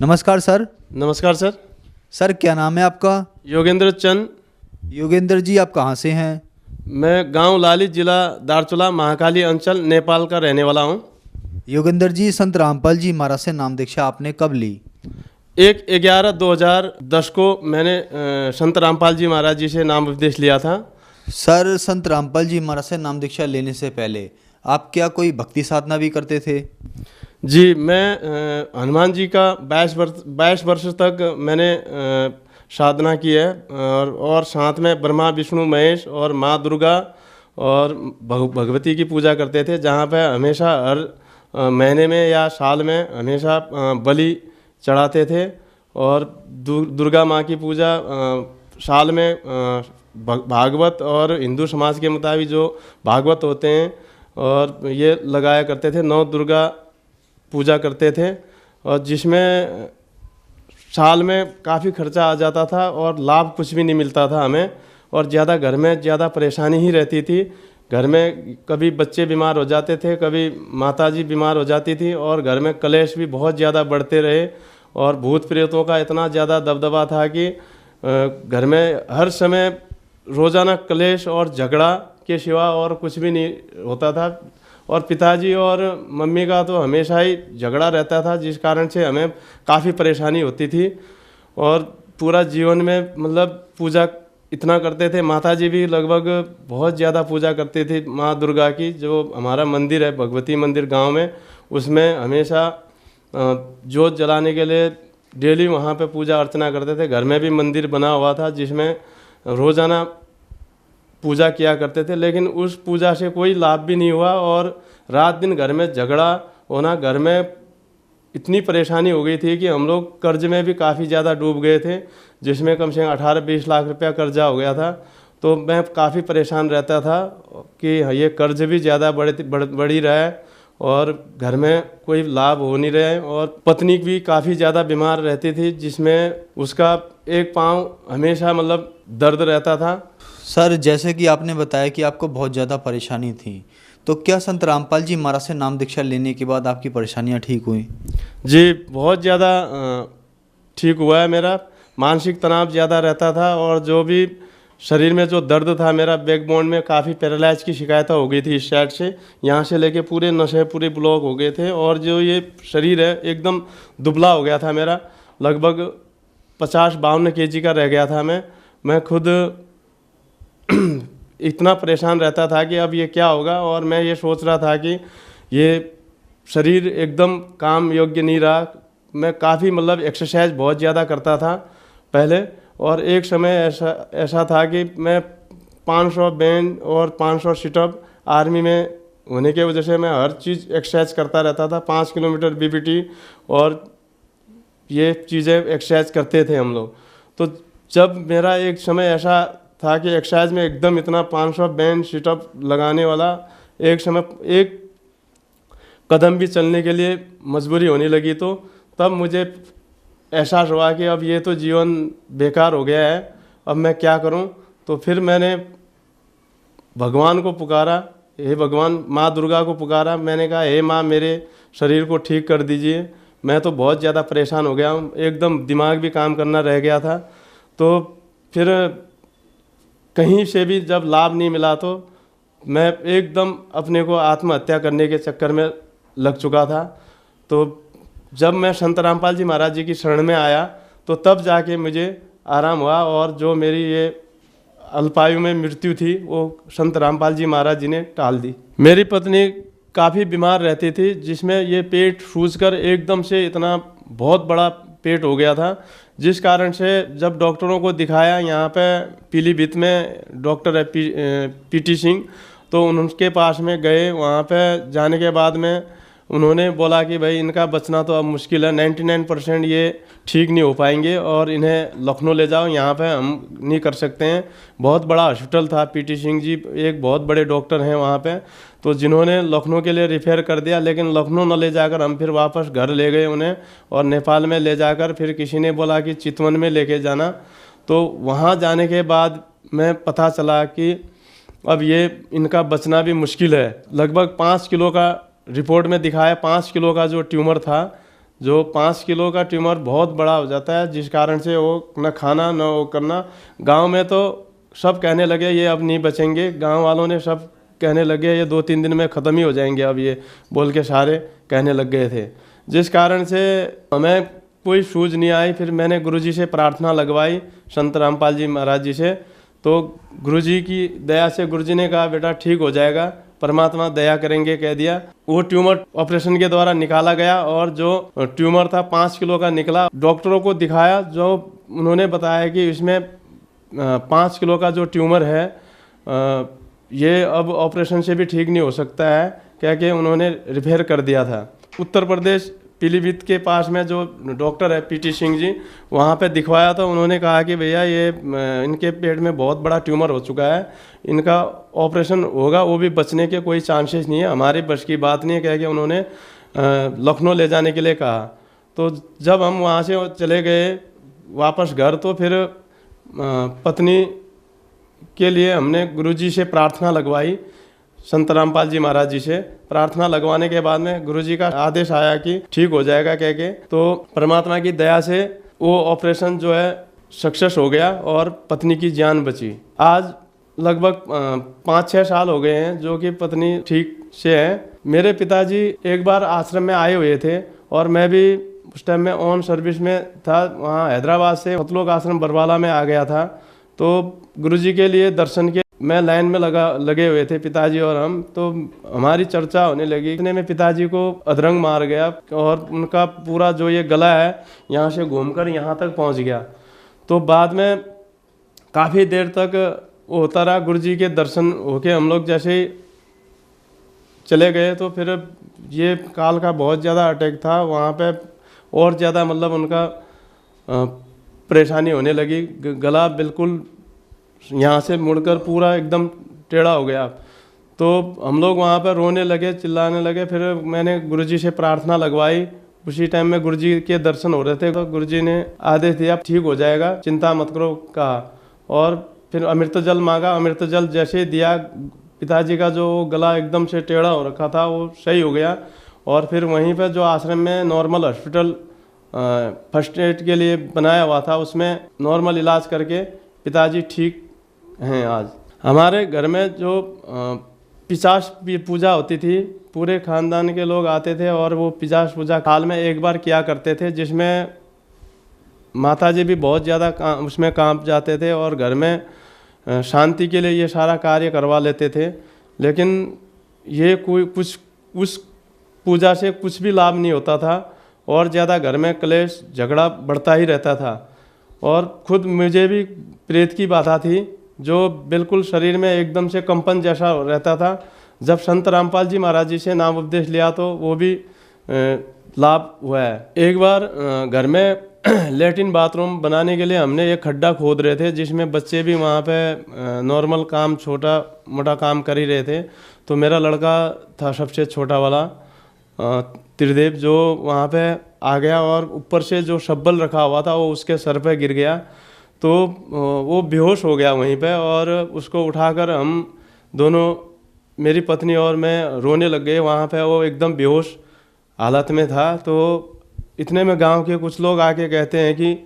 नमस्कार सर। नमस्कार sir. Sir क्या नाम है आपका? योगेंद्र चंद। योगेंद्र जी, आप कहाँ से हैं? मैं गांव लाली, जिला दारचूला, महाकाली अंचल, नेपाल का रहने वाला हूं। योगेंद्र जी, संत रामपाल जी महाराज से नाम दीक्षा आपने कब ली? 1/11/2010 को मैंने संत रामपाल जी महाराज जी से नाम उपदेश लिया था। सर, संत रामपाल जी महाराज से नाम दीक्षा लेने से पहले आप क्या कोई भक्ति साधना भी करते थे? जी, मैं हनुमान जी का 22 वर्ष तक मैंने साधना की है, और साथ में ब्रह्मा विष्णु महेश और माँ दुर्गा और भगवती की पूजा करते थे, जहाँ पे हमेशा हर महीने में या साल में हमेशा बलि चढ़ाते थे। और दुर्गा माँ की पूजा साल में भागवत और हिंदू समाज के मुताबिक जो भागवत होते हैं और ये लगाया करते थे। 9 दुर्गा पूजा करते थे, और जिसमें साल में काफ़ी खर्चा आ जाता था और लाभ कुछ भी नहीं मिलता था हमें, और ज़्यादा घर में ज़्यादा परेशानी ही रहती थी। घर में कभी बच्चे बीमार हो जाते थे, कभी माताजी बीमार हो जाती थी, और घर में कलेश भी बहुत ज़्यादा बढ़ते रहे। और भूत प्रेतों का इतना ज़्यादा दबदबा था कि घर में हर समय रोज़ाना कलेश और झगड़ा के सिवा और कुछ भी नहीं होता था। और पिताजी और मम्मी का तो हमेशा ही झगड़ा रहता था, जिस कारण से हमें काफ़ी परेशानी होती थी। और पूरा जीवन में मतलब पूजा इतना करते थे। माताजी भी लगभग बहुत ज़्यादा पूजा करती थी माँ दुर्गा की। जो हमारा मंदिर है भगवती मंदिर गांव में, उसमें हमेशा जोत जलाने के लिए डेली वहाँ पे पूजा अर्चना करते थे। घर में भी मंदिर बना हुआ था जिसमें रोज़ाना पूजा किया करते थे, लेकिन उस पूजा से कोई लाभ भी नहीं हुआ। और रात दिन घर में झगड़ा होना, घर में इतनी परेशानी हो गई थी कि हम लोग कर्ज में भी काफ़ी ज़्यादा डूब गए थे, जिसमें कम से कम 18-20 लाख रुपया कर्जा हो गया था। तो मैं काफ़ी परेशान रहता था कि ये कर्ज भी ज़्यादा बढ़ ही रहा है और घर में कोई लाभ हो नहीं रहे हैं। और पत्नी भी काफ़ी ज़्यादा बीमार रहती थी, जिसमें उसका एक पाँव हमेशा मतलब दर्द रहता था। सर, जैसे कि आपने बताया कि आपको बहुत ज़्यादा परेशानी थी, तो क्या संत रामपाल जी महाराज से नाम दीक्षा लेने के बाद आपकी परेशानियां ठीक हुई? जी, बहुत ज़्यादा ठीक हुआ है। मेरा मानसिक तनाव ज़्यादा रहता था, और जो भी शरीर में जो दर्द था, मेरा बैकबोन में काफ़ी पैरालाइज की शिकायत हो गई थी इस साइड से, यहाँ से लेके पूरे नसें पूरे ब्लॉक हो गए थे। और जो ये शरीर है एकदम दुबला हो गया था मेरा, लगभग 50-52 kg का रह गया था मैं खुद इतना परेशान रहता था कि अब ये क्या होगा। और मैं ये सोच रहा था कि ये शरीर एकदम काम योग्य नहीं रहा। मैं काफ़ी मतलब एक्सरसाइज बहुत ज़्यादा करता था पहले, और एक समय ऐसा था कि मैं 500 बैंड और 500 सिटअप आर्मी में होने की वजह से मैं हर चीज़ एक्सरसाइज करता रहता था। 5 किलोमीटर बीबीटी और ये चीज़ें एक्सरसाइज करते थे हम लोग। तो जब मेरा एक समय ऐसा था कि एक्सरसाइज में एकदम इतना 500 बैंड सिटअप लगाने वाला, एक समय एक कदम भी चलने के लिए मजबूरी होने लगी, तो तब मुझे एहसास हुआ कि अब ये तो जीवन बेकार हो गया है, अब मैं क्या करूं। तो फिर मैंने भगवान को पुकारा, हे भगवान, माँ दुर्गा को पुकारा। मैंने कहा, हे माँ, मेरे शरीर को ठीक कर दीजिए, मैं तो बहुत ज़्यादा परेशान हो गया हूँ, एकदम दिमाग भी काम करना रह गया था। तो फिर कहीं से भी जब लाभ नहीं मिला तो मैं एकदम अपने को आत्महत्या करने के चक्कर में लग चुका था। तो जब मैं संत रामपाल जी महाराज जी की शरण में आया, तो तब जाके मुझे आराम हुआ, और जो मेरी ये अल्पायु में मृत्यु थी वो संत रामपाल जी महाराज जी ने टाल दी। मेरी पत्नी काफ़ी बीमार रहती थी, जिसमें ये पेट सूजकर एकदम से इतना बहुत बड़ा पेट हो गया था, जिस कारण से जब डॉक्टरों को दिखाया, यहाँ पे पीलीभीत में डॉक्टर है पीटी सिंह, तो उनके पास में गए। वहाँ पे जाने के बाद में उन्होंने बोला कि भाई इनका बचना तो अब मुश्किल है, 99% ये ठीक नहीं हो पाएंगे, और इन्हें लखनऊ ले जाओ, यहाँ पे हम नहीं कर सकते हैं। बहुत बड़ा हॉस्पिटल था, पीटी सिंह जी एक बहुत बड़े डॉक्टर हैं वहाँ पे, तो जिन्होंने लखनऊ के लिए रिफ़ेर कर दिया। लेकिन लखनऊ न ले जाकर हम फिर वापस घर ले गए उन्हें, और नेपाल में ले जाकर फिर किसी ने बोला कि चितवन में लेके जाना। तो वहाँ जाने के बाद मैं पता चला कि अब ये इनका बचना भी मुश्किल है। लगभग 5 किलो का रिपोर्ट में दिखाया, 5 किलो का जो ट्यूमर था, जो 5 किलो का ट्यूमर बहुत बड़ा हो जाता है, जिस कारण से वो न खाना न वो करना। गांव में तो सब कहने लगे ये अब नहीं बचेंगे, गांव वालों ने सब कहने लगे ये 2-3 दिन में ख़त्म ही हो जाएंगे, अब ये बोल के सारे कहने लग गए थे। जिस कारण से हमें कोई सूझ नहीं आई। फिर मैंने गुरुजी से प्रार्थना लगवाई, संत रामपाल जी महाराज जी से। तो गुरुजी की दया से गुरुजी ने कहा बेटा ठीक हो जाएगा, परमात्मा दया करेंगे कह दिया। वो ट्यूमर ऑपरेशन के द्वारा निकाला गया और जो ट्यूमर था 5 किलो का निकला। डॉक्टरों को दिखाया, जो उन्होंने बताया कि इसमें 5 किलो का जो ट्यूमर है ये अब ऑपरेशन से भी ठीक नहीं हो सकता है, क्या कि उन्होंने रिपेयर कर दिया था। उत्तर प्रदेश पीलीभीत के पास में जो डॉक्टर है पीटी सिंह जी, वहाँ पे दिखवाया तो उन्होंने कहा कि भैया ये इनके पेट में बहुत बड़ा ट्यूमर हो चुका है, इनका ऑपरेशन होगा वो भी बचने के कोई चांसेस नहीं है, हमारी बस की बात नहीं है, कह के उन्होंने लखनऊ ले जाने के लिए कहा। तो जब हम वहाँ से चले गए वापस घर, तो फिर पत्नी के लिए हमने गुरुजी से प्रार्थना लगवाई, संत रामपाल जी महाराज जी से। प्रार्थना लगवाने के बाद में गुरुजी का आदेश आया कि ठीक हो जाएगा कह के। तो परमात्मा की दया से वो ऑपरेशन जो है सक्सेस हो गया और पत्नी की जान बची। आज लगभग 5-6 साल हो गए हैं जो कि पत्नी ठीक से है। मेरे पिताजी एक बार आश्रम में आए हुए थे और मैं भी उस टाइम में ऑन सर्विस में था, वहाँ हैदराबाद से मतलोक आश्रम बरवाला में आ गया था। तो गुरुजी के लिए दर्शन के मैं लाइन में लगे हुए थे पिताजी और हम। तो हमारी चर्चा होने लगी, इतने में पिताजी को अधरंग मार गया और उनका पूरा जो ये गला है यहाँ से घूमकर यहाँ तक पहुँच गया। तो बाद में काफ़ी देर तक वो होता रहा। गुरुजी के दर्शन होके हम लोग जैसे ही चले गए तो फिर ये काल का बहुत ज़्यादा अटैक था वहाँ पे, और ज़्यादा मतलब उनका परेशानी होने लगी। गला बिल्कुल यहाँ से मुड़कर पूरा एकदम टेढ़ा हो गया। तो हम लोग वहाँ पर रोने लगे, चिल्लाने लगे। फिर मैंने गुरुजी से प्रार्थना लगवाई। उसी टाइम में गुरुजी के दर्शन हो रहे थे, तो गुरुजी ने आदेश दिया ठीक हो जाएगा, चिंता मत करो कहा। और फिर अमृत जल मांगा। अमृत जल जैसे ही दिया, पिताजी का जो गला एकदम से टेढ़ा हो रखा था वो सही हो गया। और फिर वहीं पर जो आश्रम में नॉर्मल हॉस्पिटल फर्स्ट एड के लिए बनाया हुआ था, उसमें नॉर्मल इलाज करके पिताजी ठीक हैं आज। हमारे घर में जो पिशाच पूजा होती थी, पूरे खानदान के लोग आते थे और वो पिशाच पूजा साल में एक बार किया करते थे, जिसमें माताजी भी बहुत ज़्यादा उसमें कांप जाते थे और घर में शांति के लिए ये सारा कार्य करवा लेते थे। लेकिन ये कोई कुछ उस पूजा से कुछ भी लाभ नहीं होता था और ज़्यादा घर में क्लेश झगड़ा बढ़ता ही रहता था। और खुद मुझे भी प्रेत की बाधा थी, जो बिल्कुल शरीर में एकदम से कंपन जैसा रहता था। जब संत रामपाल जी महाराज जी से नाम उपदेश लिया तो वो भी लाभ हुआ है। एक बार घर में लेट्रिन बाथरूम बनाने के लिए हमने एक खड्डा खोद रहे थे, जिसमें बच्चे भी वहाँ पे नॉर्मल काम छोटा मोटा काम कर ही रहे थे। तो मेरा लड़का था सबसे छोटा वाला त्रिदेव, जो वहाँ पे आ गया और ऊपर से जो शब्बल रखा हुआ था वो उसके सर पे गिर गया। तो वो बेहोश हो गया वहीं पे, और उसको उठाकर हम दोनों, मेरी पत्नी और मैं, रोने लग गए। वहाँ पे वो एकदम बेहोश हालत में था। तो इतने में गांव के कुछ लोग आके कहते हैं कि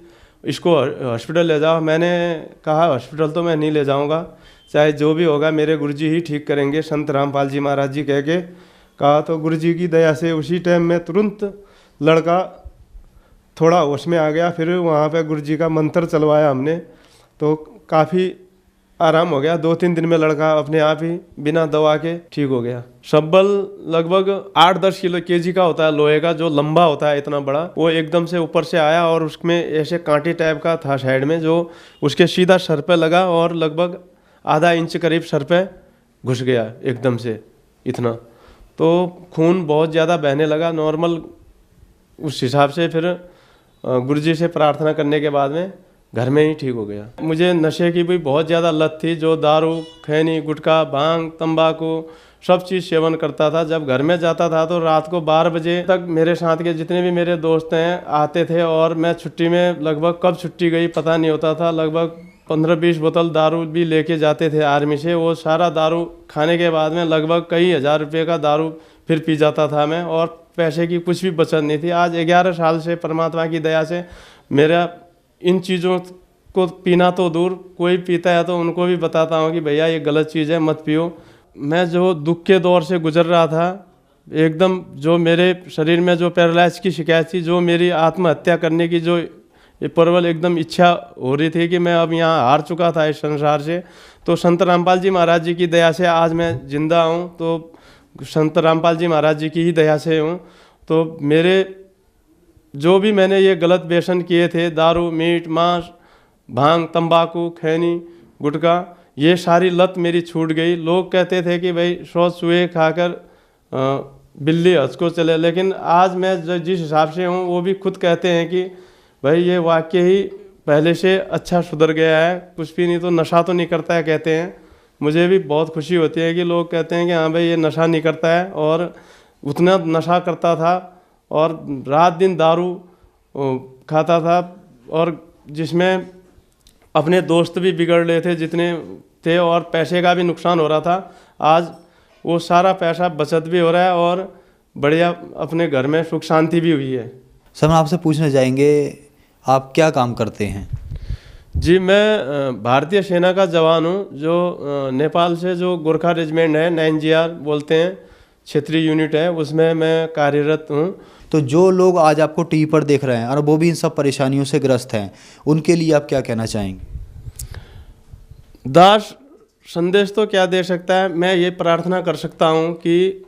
इसको हॉस्पिटल ले जाओ। मैंने कहा हॉस्पिटल तो मैं नहीं ले जाऊंगा, चाहे जो भी होगा मेरे गुरुजी ही ठीक करेंगे, संत रामपाल जी महाराज जी कह के कहा। तो गुरुजी की दया से उसी टाइम में तुरंत लड़का थोड़ा होश में आ गया। फिर वहाँ पे गुरुजी का मंत्र चलवाया हमने, तो काफ़ी आराम हो गया। 2-3 दिन में लड़का अपने आप ही बिना दवा के ठीक हो गया। शब्बल लगभग 8-10 किलो केजी का होता है, लोहे का, जो लंबा होता है इतना बड़ा। वो एकदम से ऊपर से आया और उसमें ऐसे कांटे टाइप का था साइड में, जो उसके सीधा सर पे लगा और लगभग आधा इंच करीब सर पे घुस गया एकदम से इतना। तो खून बहुत ज़्यादा बहने लगा नॉर्मल। उस हिसाब से फिर गुरुजी से प्रार्थना करने के बाद में घर में ही ठीक हो गया। मुझे नशे की भी बहुत ज़्यादा लत थी, जो दारू, खैनी, गुटखा, भांग, तंबाकू सब चीज़ सेवन करता था। जब घर में जाता था तो रात को 12 बजे तक मेरे साथ के जितने भी मेरे दोस्त हैं आते थे, और मैं छुट्टी में लगभग कब छुट्टी गई पता नहीं होता था, लगभग 15-20 बोतल दारू भी लेके जाते थे आर्मी से। वो सारा दारू खाने के बाद में लगभग कई हज़ार रुपये का दारू फिर पी जाता था मैं, और पैसे की कुछ भी बचत नहीं थी। आज 11 साल से परमात्मा की दया से मेरा इन चीज़ों को पीना तो दूर, कोई पीता है तो उनको भी बताता हूँ कि भैया ये गलत चीज़ है, मत पियो। मैं जो दुख के दौर से गुजर रहा था, एकदम जो मेरे शरीर में जो पैरालाइज की शिकायत थी, जो मेरी आत्महत्या करने की जो ये प्रबल एकदम इच्छा हो रही थी कि मैं अब यहाँ हार चुका था इस संसार से, तो संत रामपाल जी महाराज जी की दया से आज मैं जिंदा हूँ। तो संत रामपाल जी महाराज जी की ही दया से हूँ। तो मेरे जो भी मैंने ये गलत व्यसन किए थे, दारू, मीट, मांस, भांग, तंबाकू, खैनी, गुटखा, ये सारी लत मेरी छूट गई। लोग कहते थे कि भाई 100 चूहे खाकर बिल्ली हंस को चले, लेकिन आज मैं जिस हिसाब से हूँ वो भी खुद कहते हैं कि भाई ये वाक्य ही पहले से अच्छा सुधर गया है, कुछ भी नहीं तो नशा तो नहीं करता है कहते हैं। मुझे भी बहुत खुशी होती है कि लोग कहते हैं कि हाँ भाई ये नशा नहीं करता है, और उतना नशा करता था और रात दिन दारू खाता था, और जिसमें अपने दोस्त भी बिगड़ रहे थे जितने थे, और पैसे का भी नुकसान हो रहा था। आज वो सारा पैसा बचत भी हो रहा है और बढ़िया अपने घर में सुख शांति भी हुई है। सर हम आपसे पूछना चाहेंगे, आप क्या काम करते हैं? जी, मैं भारतीय सेना का जवान हूँ, जो नेपाल से जो गोरखा रेजिमेंट है, 9GR बोलते हैं, क्षेत्रीय यूनिट है, उसमें मैं कार्यरत हूँ। तो जो लोग आज आपको टीवी पर देख रहे हैं और वो भी इन सब परेशानियों से ग्रस्त हैं, उनके लिए आप क्या कहना चाहेंगे? दास संदेश तो क्या दे सकता है, मैं ये प्रार्थना कर सकता हूँ कि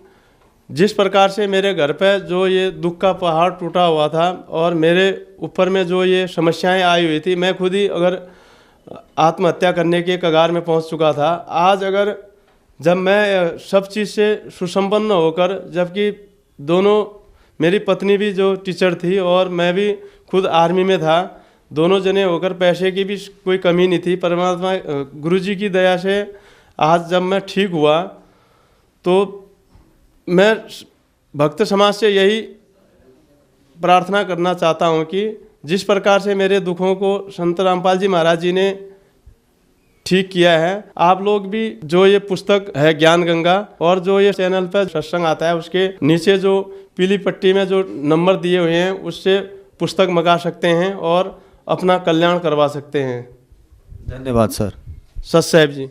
जिस प्रकार से मेरे घर पे जो ये दुख का पहाड़ टूटा हुआ था और मेरे ऊपर में जो ये समस्याएं आई हुई थी, मैं खुद ही अगर आत्महत्या करने के कगार में पहुंच चुका था। आज अगर जब मैं सब चीज़ से सुसंपन्न होकर, जबकि दोनों, मेरी पत्नी भी जो टीचर थी और मैं भी खुद आर्मी में था, दोनों जने होकर पैसे की भी कोई कमी नहीं थी, परमात्मा गुरुजी की दया से आज जब मैं ठीक हुआ, तो मैं भक्त समाज से यही प्रार्थना करना चाहता हूँ कि जिस प्रकार से मेरे दुखों को संत रामपाल जी महाराज जी ने ठीक किया है, आप लोग भी जो ये पुस्तक है ज्ञान गंगा, और जो ये चैनल पर सत्संग आता है उसके नीचे जो पीली पट्टी में जो नंबर दिए हुए हैं, उससे पुस्तक मंगा सकते हैं और अपना कल्याण करवा सकते हैं। धन्यवाद सर। सत साहेब जी।